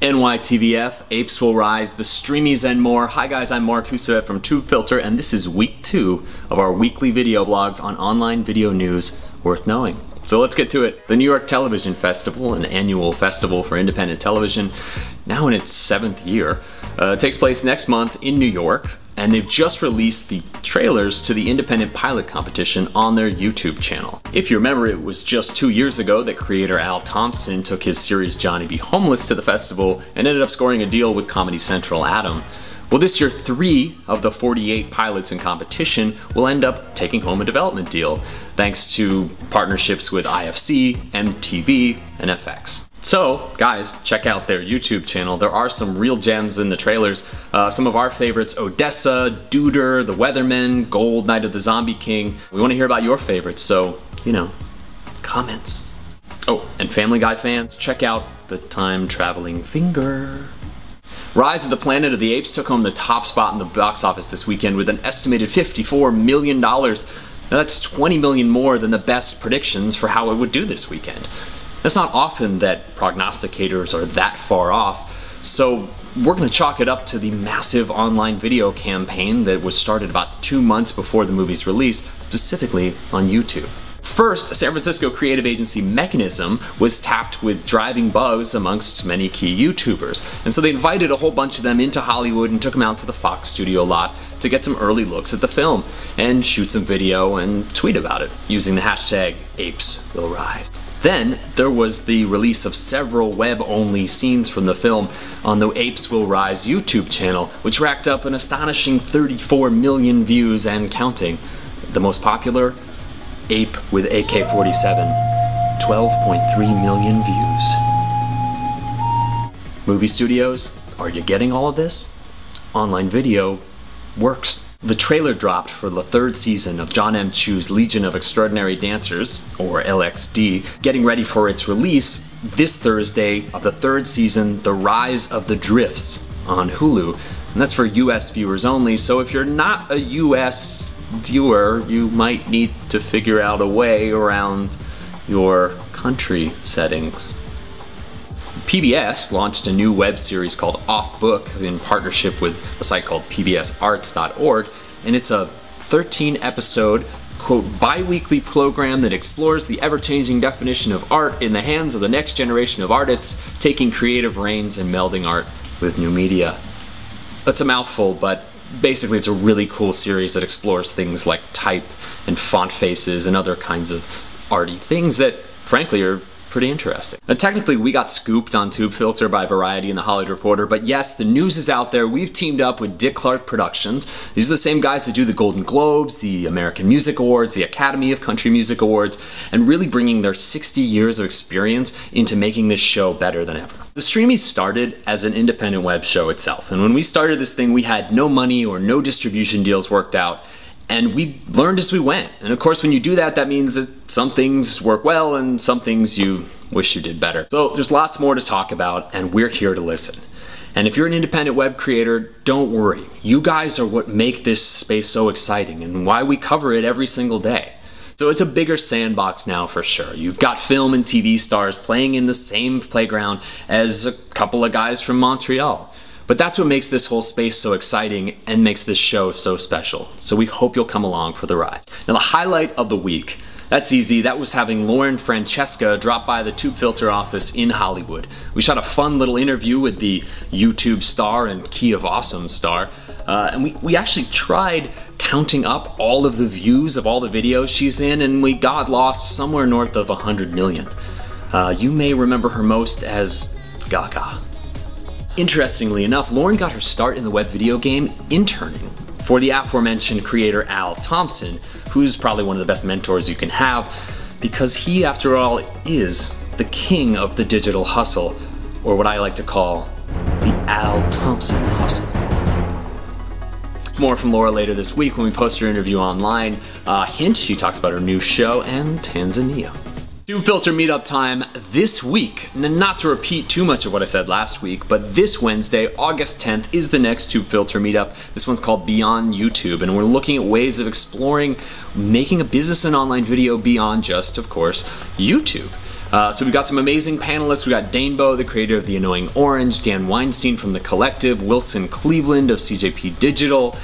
NYTVF, Apes Will Rise, the Streamies and more. Hi guys, I'm Marc Hustvedt from Tubefilter, and this is week 2 of our weekly video blogs on online video news worth knowing. So let's get to it. The New York Television Festival, an annual festival for independent television, now in its 7th year, takes place next month in New York, and they've just released the trailers to the independent pilot competition on their YouTube channel. If you remember, it was just 2 years ago that creator Al Thompson took his series Johnny Be Homeless to the festival and ended up scoring a deal with Comedy Central Adam. Well, this year 3 of the 48 pilots in competition will end up taking home a development deal, thanks to partnerships with IFC, MTV, and FX. So, guys, check out their YouTube channel. There are some real gems in the trailers. Some of our favorites, Odessa, Duder, The Weathermen, Gold, Night of the Zombie King. We want to hear about your favorites, so, you know, comments. Oh, and Family Guy fans, check out The Time-Traveling Finger. Rise of the Planet of the Apes took home the top spot in the box office this weekend with an estimated $54 million. Now that's 20 million more than the best predictions for how it would do this weekend. It's not often that prognosticators are that far off, so we're going to chalk it up to the massive online video campaign that was started about 2 months before the movie's release, specifically on YouTube. First, San Francisco creative agency Mechanism was tapped with driving buzz amongst many key YouTubers, and so they invited a whole bunch of them into Hollywood and took them out to the Fox studio lot to get some early looks at the film and shoot some video and tweet about it using the hashtag #ApesWillRise. Then there was the release of several web-only scenes from the film on the Apes Will Rise YouTube channel, which racked up an astonishing 34 million views and counting. The most popular? Ape with AK-47, 12.3 million views. Movie studios, are you getting all of this? Online video works. The trailer dropped for the 3rd season of John M. Chu's Legion of Extraordinary Dancers, or LXD, getting ready for its release this Thursday of the 3rd season, The Rise of the Drifts, on Hulu. And that's for US viewers only, so if you're not a US viewer, you might need to figure out a way around your country settings. PBS launched a new web series called Off Book in partnership with a site called pbsarts.org, and it's a 13-episode, quote, bi-weekly program that explores the ever-changing definition of art in the hands of the next generation of artists, taking creative reins and melding art with new media. That's a mouthful, but basically it's a really cool series that explores things like type and font faces and other kinds of arty things that, frankly, are pretty interesting. Now, technically, we got scooped on Tubefilter by Variety and The Hollywood Reporter, but yes, the news is out there. We've teamed up with Dick Clark Productions. These are the same guys that do the Golden Globes, the American Music Awards, the Academy of Country Music Awards, and really bringing their 60 years of experience into making this show better than ever. The Streamies started as an independent web show itself, and when we started this thing, we had no money or no distribution deals worked out, and we learned as we went. And of course, when you do that, that means that some things work well and some things you wish you did better. So there's lots more to talk about, and we're here to listen. And if you're an independent web creator, don't worry. You guys are what make this space so exciting and why we cover it every single day. So it's a bigger sandbox now for sure. You've got film and TV stars playing in the same playground as a couple of guys from Montreal. But that's what makes this whole space so exciting and makes this show so special. So we hope you'll come along for the ride. Now, the highlight of the week, that's easy. That was having Lauren Francesca drop by the Tubefilter office in Hollywood. We shot a fun little interview with the YouTube star and Key of Awesome star. And we actually tried counting up all of the views of all the videos she's in, and we got lost somewhere north of 100 million. You may remember her most as Gaga. Interestingly enough, Lauren got her start in the web video game interning for the aforementioned creator Al Thompson, who's probably one of the best mentors you can have, because he, after all, is the king of the digital hustle, or what I like to call the Al Thompson hustle. More from Laura later this week when we post her interview online. Hint, she talks about her new show and Tanzania. Tubefilter meetup time this week. Not to repeat too much of what I said last week, but this Wednesday, August 10th, is the next Tubefilter meetup. This one's called Beyond YouTube, and we're looking at ways of exploring making a business and online video beyond just, of course, YouTube. So we got some amazing panelists. We got Danebo, the creator of The Annoying Orange, Dan Weinstein from The Collective, Wilson Cleveland of CJP Digital,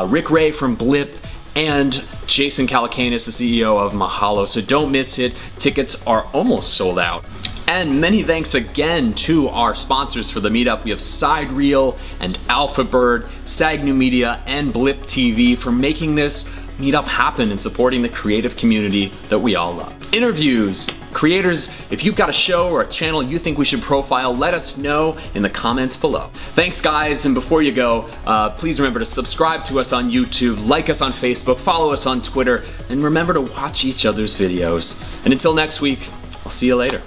Rick Ray from Blip, and Jason Calacanis, the CEO of Mahalo. So don't miss it. Tickets are almost sold out. And many thanks again to our sponsors for the meetup. We have Sidereel and Alphabird, SAG New Media, and Blip TV for making this meetup happen and supporting the creative community that we all love. Interviews, creators, if you've got a show or a channel you think we should profile, let us know in the comments below. Thanks guys, and before you go, please remember to subscribe to us on YouTube, like us on Facebook, follow us on Twitter, and remember to watch each other's videos. And until next week, I'll see you later.